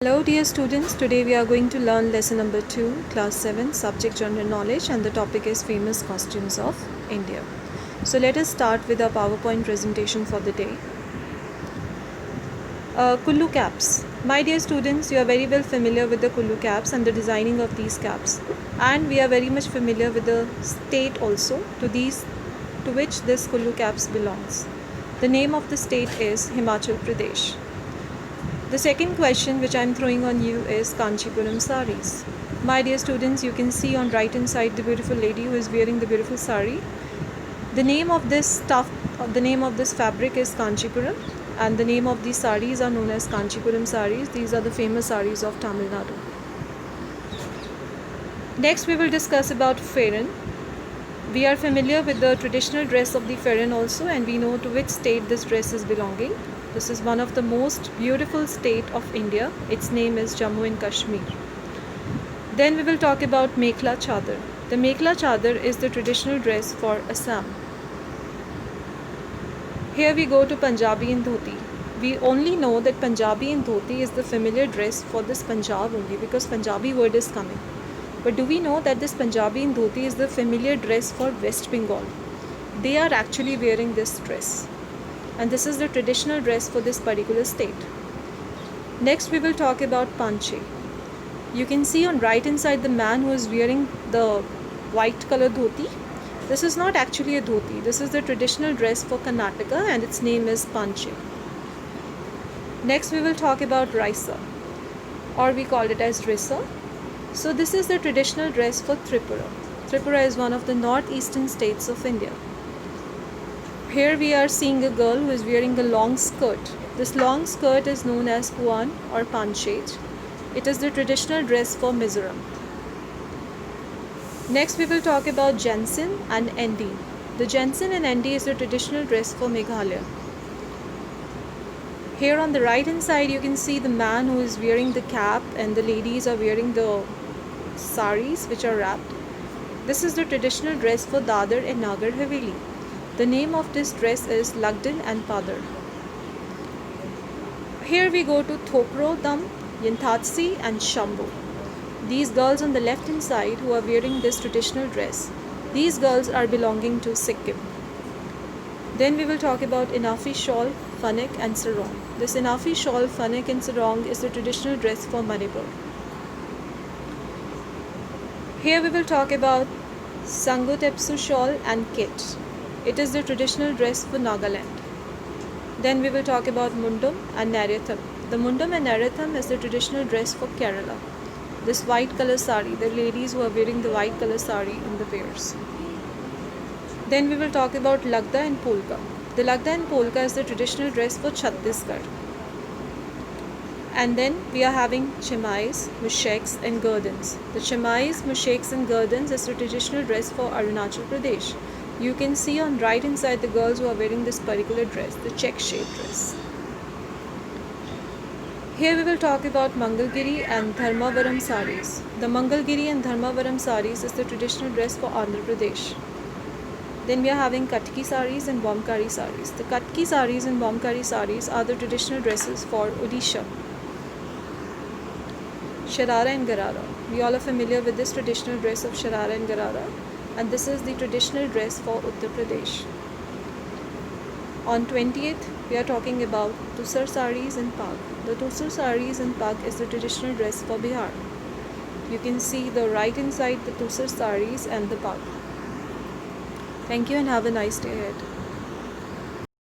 Hello dear students, today we are going to learn lesson number 2, class 7, subject general knowledge, and the topic is famous costumes of India. So let us start with our PowerPoint presentation for the day. Kullu caps. My dear students, you are very well familiar with the Kullu caps and the designing of these caps, and we are very much familiar with the state also to which this Kullu caps belongs. The name of the state is Himachal Pradesh. The second question which I am throwing on you is Kanchipuram saris. My dear students, you can see on right hand side the beautiful lady who is wearing the beautiful sari. The name of this fabric is Kanchipuram, and the name of these saris are known as Kanchipuram saris. These are the famous saris of Tamil Nadu. Next we will discuss about Fairan. We are familiar with the traditional dress of the Fairan also, and we know to which state this dress is belonging. This is one of the most beautiful state of India. Its name is Jammu and Kashmir. Then we will talk about Mekhla Chadar. The Mekhla Chadar is the traditional dress for Assam. Here we go to Punjabi and Dhoti. We only know that Punjabi and Dhoti is the familiar dress for this Punjab only because Punjabi word is coming. But do we know that this Punjabi and Dhoti is the familiar dress for West Bengal? They are actually wearing this dress. And this is the traditional dress for this particular state. Next we will talk about Panche. You can see on right hand side the man who is wearing the white color dhoti. This is not actually a dhoti. This is the traditional dress for Karnataka and its name is Panche. Next we will talk about Raisa, or we call it as Risa. So this is the traditional dress for Tripura. Tripura is one of the northeastern states of India. Here we are seeing a girl who is wearing a long skirt. This long skirt is known as Puan or Panchej. It is the traditional dress for Mizoram. Next we will talk about Jensen and Endi. The Jensen and Endi is the traditional dress for Meghalaya. Here on the right hand side you can see the man who is wearing the cap and the ladies are wearing the saris which are wrapped. This is the traditional dress for Dadar and Nagar Haveli. The name of this dress is Lagdan and Padar. Here we go to Thopro Dam, Yanthatsi and Shambhu. These girls on the left hand side who are wearing this traditional dress. These girls are belonging to Sikkim. Then we will talk about Inafi shawl, Fanek and Sarong. This Inafi shawl, Fanek and Sarong is the traditional dress for Manipur. Here we will talk about Sangotepsu shawl and Kit. It is the traditional dress for Nagaland. Then we will talk about Mundum and Naratham. The Mundum and Naratham is the traditional dress for Kerala. This white color sari, the ladies who are wearing the white color sari in the pairs. Then we will talk about Lagda and Polka. The Lagda and Polka is the traditional dress for Chhattisgarh. And then we are having Chemais, Musheks and Gurdans. The Chemais, Musheks and Gurdans is the traditional dress for Arunachal Pradesh. You can see on right hand side the girls who are wearing this particular dress, the check shaped dress. Here we will talk about Mangalgiri and Dharmavaram saris. The Mangalgiri and Dharmavaram saris is the traditional dress for Andhra Pradesh. Then we are having Katki saris and Bomkari saris. The Katki saris and Bomkari saris are the traditional dresses for Odisha. Sharara and Garara. We all are familiar with this traditional dress of Sharara and Garara, and this is the traditional dress for Uttar Pradesh. On 20th, we are talking about Tusar saris and Pag. The Tusar saris and Pag is the traditional dress for Bihar. You can see the right hand side the Tusar saris and the Pag. Thank you and have a nice day ahead.